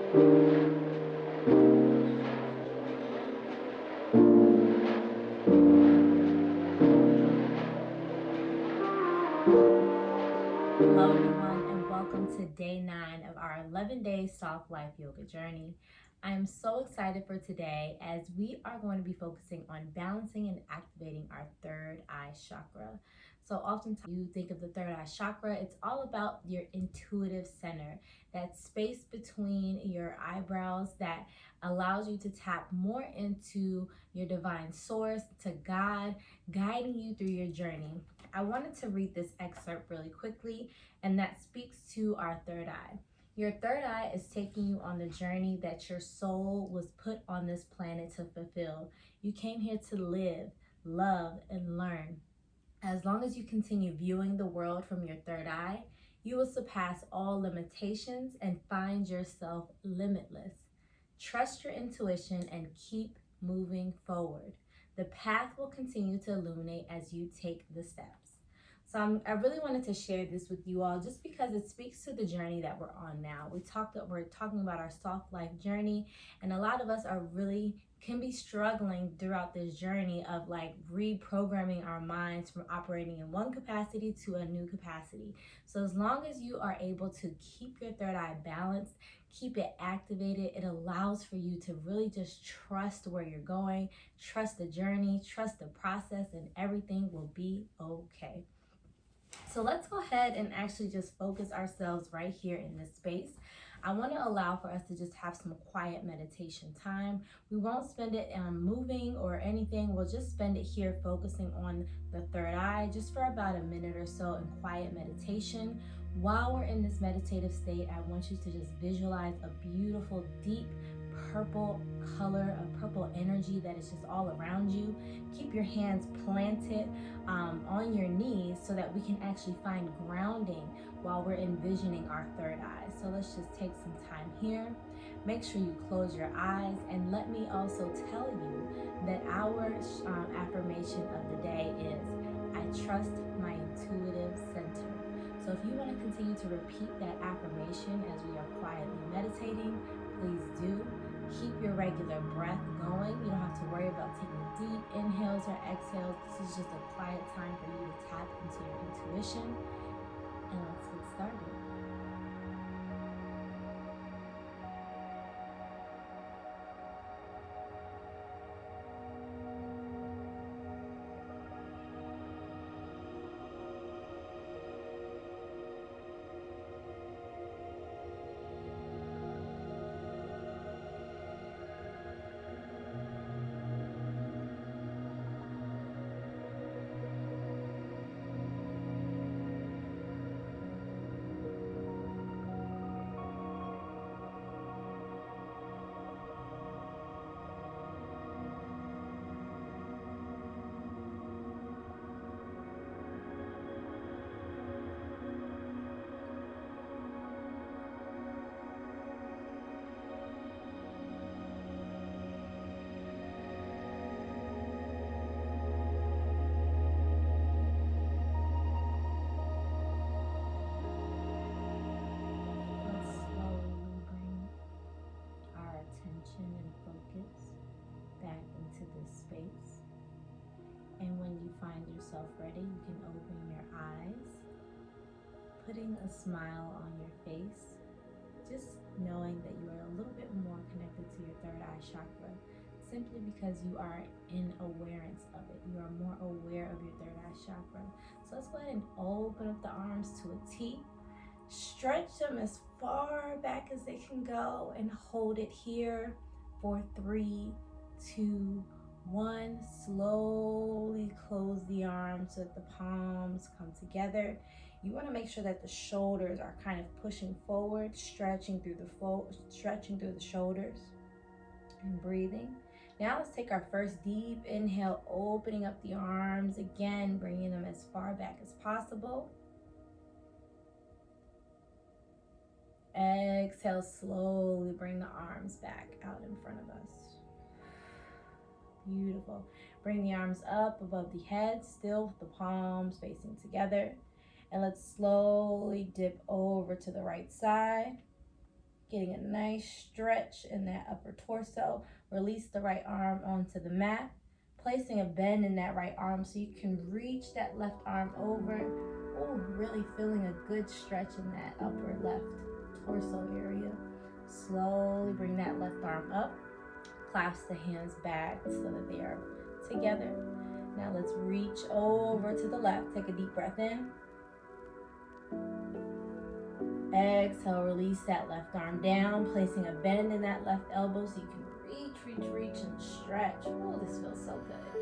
Hello, everyone, and welcome to day 9 of our 11-day soft life yoga journey. I am so excited for today as we are going to be focusing on balancing and activating our third eye chakra. So oftentimes you think of the third eye chakra, it's all about your intuitive center, that space between your eyebrows that allows you to tap more into your divine source, to God, guiding you through your journey. I wanted to read this excerpt really quickly, and that speaks to our third eye. Your third eye is taking you on the journey that your soul was put on this planet to fulfill. You came here to live, love, and learn. As long as you continue viewing the world from your third eye, you will surpass all limitations and find yourself limitless. Trust your intuition and keep moving forward. The path will continue to illuminate as you take the steps. So I really wanted to share this with you all just because it speaks to the journey that we're on now. We're talking about our soft life journey, and a lot of us can be struggling throughout this journey of like reprogramming our minds from operating in one capacity to a new capacity. So as long as you are able to keep your third eye balanced, keep it activated, it allows for you to really just trust where you're going, trust the journey, trust the process, and everything will be okay. So let's go ahead and actually just focus ourselves right here in this space. I want to allow for us to just have some quiet meditation time. We won't spend it moving or anything. We'll just spend it here focusing on the third eye just for about a minute or so in quiet meditation. While we're in this meditative state, I want you to just visualize a beautiful, deep purple color, a purple energy that is just all around you. Keep your hands planted on your knees so that we can actually find grounding while we're envisioning our third eye. So let's just take some time here. Make sure you close your eyes, and let me also tell you that our affirmation of the day is, I trust my intuitive center. So if you want to continue to repeat that affirmation as we are quietly meditating, please do. Keep your regular breath going. You don't have to worry about taking deep inhales or exhales. This is just a quiet time for you to tap into your intuition. And let's get started. And focus back into this space. And when you find yourself ready, you can open your eyes, putting a smile on your face, just knowing that you are a little bit more connected to your third eye chakra, simply because you are in awareness of it. You are more aware of your third eye chakra. So let's go ahead and open up the arms to a T. Stretch them as far back as they can go and hold it here for 3, 2, 1. Slowly close the arms so that the palms come together. You want to make sure that the shoulders are kind of pushing forward, stretching through the shoulders, and breathing. Now let's take our first deep inhale, opening up the arms again, bringing them as far back as possible. Exhale, slowly bring the arms back out in front of us. Beautiful. Bring the arms up above the head, still with the palms facing together. And let's slowly dip over to the right side. Getting a nice stretch in that upper torso. Release the right arm onto the mat. Placing a bend in that right arm so you can reach that left arm over. Oh, really feeling a good stretch in that upper left torso area. Slowly bring that left arm up. Clasp the hands back so that they are together. Now let's reach over to the left. Take a deep breath in. Exhale, release that left arm down, placing a bend in that left elbow so you can reach and stretch. Oh, this feels so good.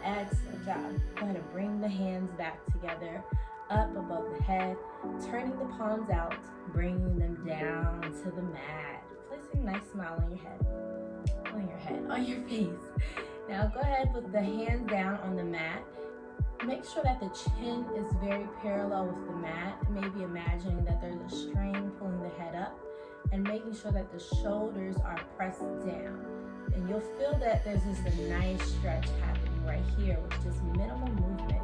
Excellent job. Go ahead and bring the hands back together, up above the head, turning the palms out, bringing them down to the mat. Placing a nice smile on your head, on your face. Now go ahead with the hands down on the mat. Make sure that the chin is very parallel with the mat. Maybe imagining that there's a string pulling the head up and making sure that the shoulders are pressed down. And you'll feel that there's just a nice stretch happening right here with just minimal movement.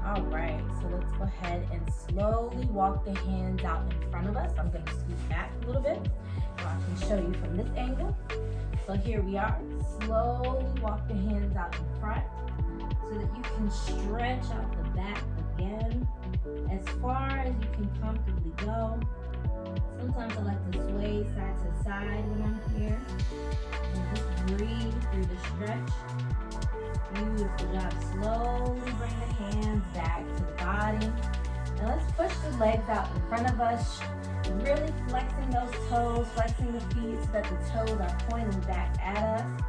All right, so let's go ahead and slowly walk the hands out in front of us. I'm going to scoot back a little bit so I can show you from this angle. So here we are. Slowly walk the hands out in front so that you can stretch out the back again as far as you can comfortably go. Sometimes I like to sway side to side when I'm here. And just breathe through the stretch. Beautiful job. Slowly bring the hands back to the body. Now let's push the legs out in front of us. Really flexing those toes, flexing the feet so that the toes are pointing back at us.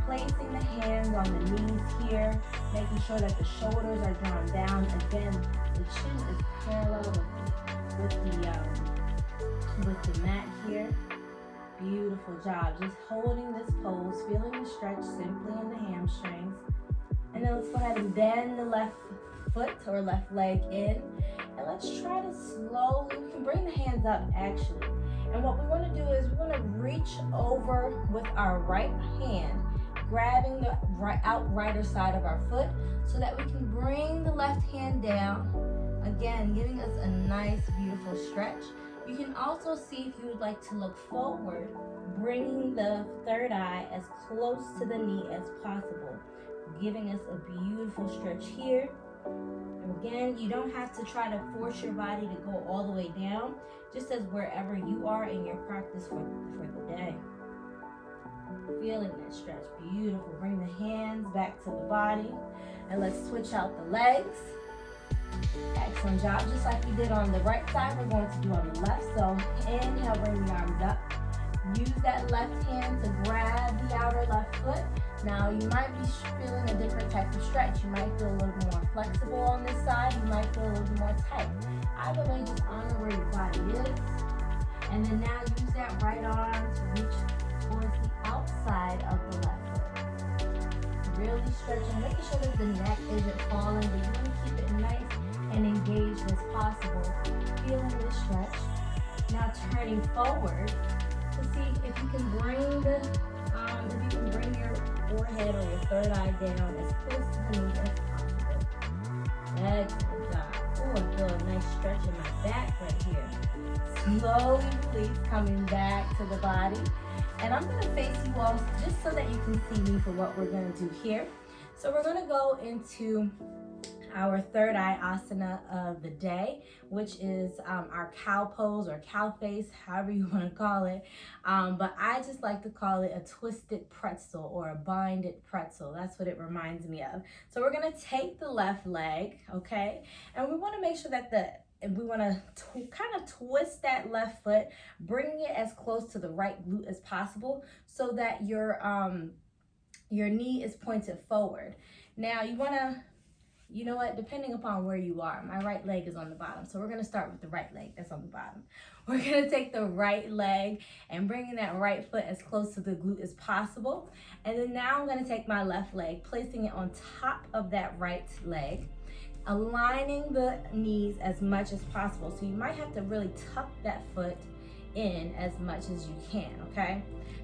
Placing the hands on the knees here, making sure that the shoulders are drawn down. Again, the chin is parallel with the mat here. Beautiful job. Just holding this pose, feeling the stretch simply in the hamstrings. And then let's go ahead and bend the left foot or left leg in. And let's try to slowly, we can bring the hands up actually. And what we want to do is we want to reach over with our right hand, grabbing the outrighter side of our foot so that we can bring the left hand down. Again, giving us a nice, beautiful stretch. You can also see if you would like to look forward, bringing the third eye as close to the knee as possible, giving us a beautiful stretch here. And again, you don't have to try to force your body to go all the way down, just as wherever you are in your practice for the day. Feeling that stretch, beautiful. Bring the hands back to the body, and let's switch out the legs. Excellent job. Just like we did on the right side, we're going to do on the left. So inhale, bring the arms up. Use that left hand to grab the outer left foot. Now you might be feeling a different type of stretch. You might feel a little bit more flexible on this side. You might feel a little bit more tight. Either way, just honor where your body is. And then now use that right arm to reach towards the outside of the left foot. Really stretching, making sure that the neck isn't falling, but you want to keep it nice and engaged as possible. Feeling the stretch. Now turning forward to see if you can bring your forehead or your third eye down as close to the knee as possible. Excellent job. Oh, I feel a nice stretch in my back right here. Slowly release, coming back to the body. And I'm going to face you all just so that you can see me for what we're going to do here. So we're going to go into our third eye asana of the day, which is our cow pose or cow face, however you want to call it. But I just like to call it a twisted pretzel or a binded pretzel. That's what it reminds me of. So we're going to take the left leg, okay? And we want to make sure that we want to kind of twist that left foot, bringing it as close to the right glute as possible so that your knee is pointed forward. Now you want to, you know what, depending upon where you are, my right leg is on the bottom. So we're going to start with the right leg that's on the bottom. We're going to take the right leg and bringing that right foot as close to the glute as possible. And then now I'm going to take my left leg, placing it on top of that right leg, aligning the knees as much as possible. So you might have to really tuck that foot in as much as you can, okay?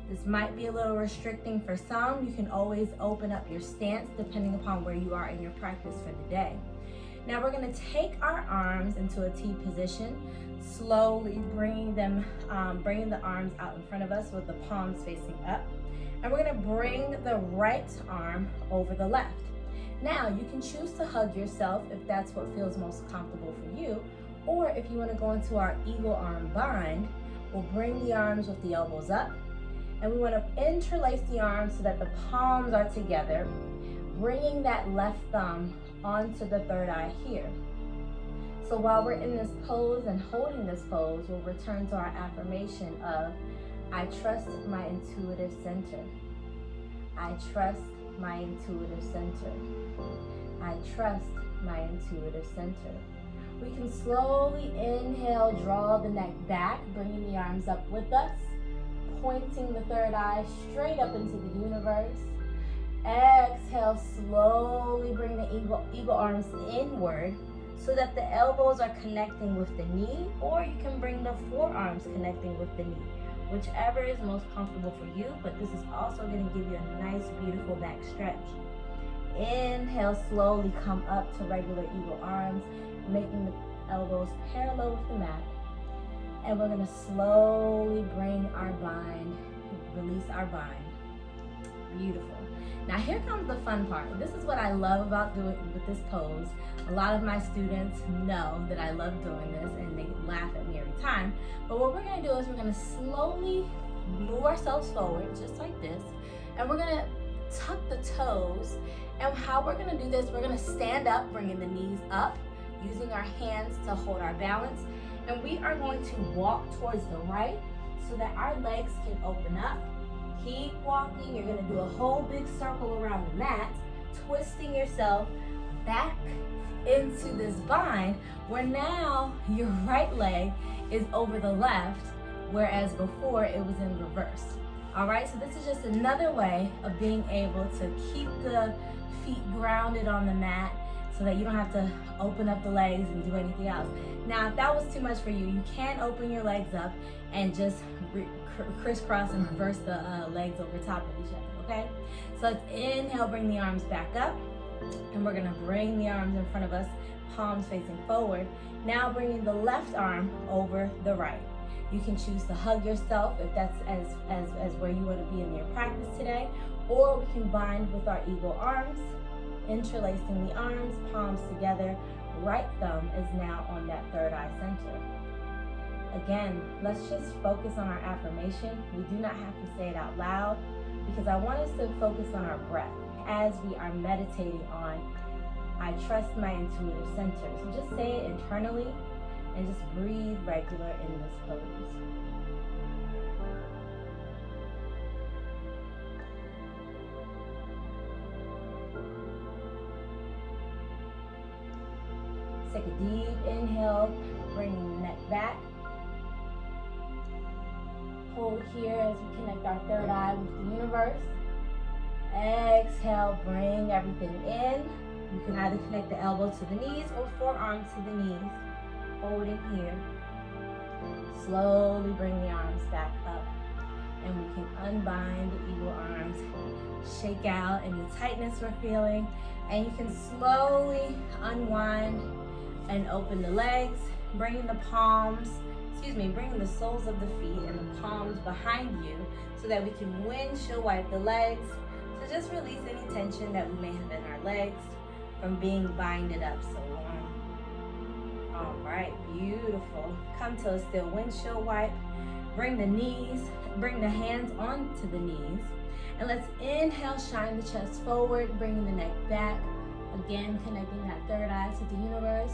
This might be a little restricting for some. You can always open up your stance depending upon where you are in your practice for the day. Now we're going to take our arms into a T position, slowly bringing the arms out in front of us with the palms facing up. And we're going to bring the right arm over the left. Now you can choose to hug yourself if that's what feels most comfortable for you, or if you want to go into our eagle arm bind, we'll bring the arms with the elbows up, and we want to interlace the arms so that the palms are together, bringing that left thumb onto the third eye here. So while we're in this pose and holding this pose, we'll return to our affirmation of, I trust my intuitive center. I trust my intuitive center. I trust my intuitive center. We can slowly inhale, draw the neck back, bringing the arms up with us, pointing the third eye straight up into the universe. Exhale, slowly bring the eagle arms inward so that the elbows are connecting with the knee, or you can bring the forearms connecting with the knee, whichever is most comfortable for you, but this is also going to give you a nice, beautiful back stretch. Inhale, slowly come up to regular eagle arms, making the elbows parallel with the mat. And we're going to slowly bring our bind, release our bind. Beautiful. Now here comes the fun part. This is what I love about doing with this pose. A lot of my students know that I love doing this and they laugh at me every time. But what we're going to do is we're going to slowly move ourselves forward, just like this. And we're going to tuck the toes. And how we're going to do this, we're going to stand up, bringing the knees up, using our hands to hold our balance. And we are going to walk towards the right so that our legs can open up. Keep walking. You're going to do a whole big circle around the mat, twisting yourself back into this bind, where now your right leg is over the left, whereas before it was in reverse. All right, so this is just another way of being able to keep the feet grounded on the mat so that you don't have to open up the legs and do anything else. Now, if that was too much for you, you can open your legs up and just crisscross and reverse the legs over top of each other, okay? So let's inhale, bring the arms back up, and we're gonna bring the arms in front of us, palms facing forward. Now bringing the left arm over the right. You can choose to hug yourself if that's as where you want to be in your practice today, or we can bind with our eagle arms, interlacing the arms, palms together. Right thumb is now on that third eye center. Again, let's just focus on our affirmation. We do not have to say it out loud because I want us to focus on our breath as we are meditating on, I trust my intuitive center. So just say it internally and just breathe regular in this pose. Take a deep inhale, bringing the neck back. Hold here as we connect our third eye with the universe. Exhale, bring everything in. You can either connect the elbow to the knees or forearms to the knees. Hold it here. Slowly bring the arms back up. And we can unbind the eagle arms. Shake out any tightness we're feeling. And you can slowly unwind and open the legs, bringing the bringing the soles of the feet and the palms behind you so that we can windshield wipe the legs. So just release any tension that we may have in our legs from being binded up so long. All right, beautiful. Come to a still windshield wipe. Bring the hands onto the knees. And let's inhale, shine the chest forward, bringing the neck back. Again, connecting that third eye to the universe.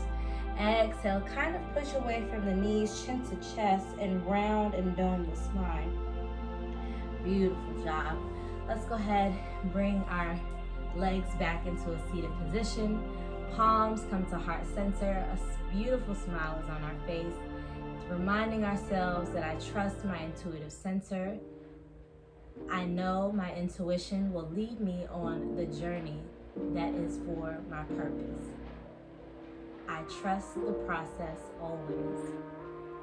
Exhale, kind of push away from the knees, chin to chest, and round and dome the spine. Beautiful job. Let's go ahead, bring our legs back into a seated position. Palms come to heart center. A beautiful smile is on our face. Reminding ourselves that I trust my intuitive center. I know my intuition will lead me on the journey that is for my purpose. I trust the process always.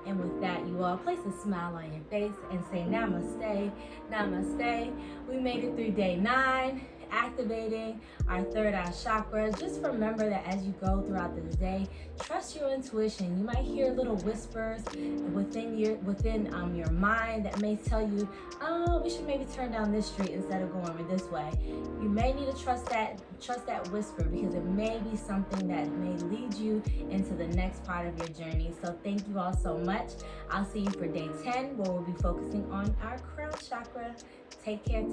And with that, you all place a smile on your face and say namaste, namaste. We made it through day 9. activating our third eye chakra. Just remember that as you go throughout this day, trust your intuition. You might hear little whispers within your mind that may tell you, oh, we should maybe turn down this street instead of going this way. You may need to trust that whisper, because it may be something that may lead you into the next part of your journey. So thank you all so much. I'll see you for day 10, where we'll be focusing on our crown chakra. Take care.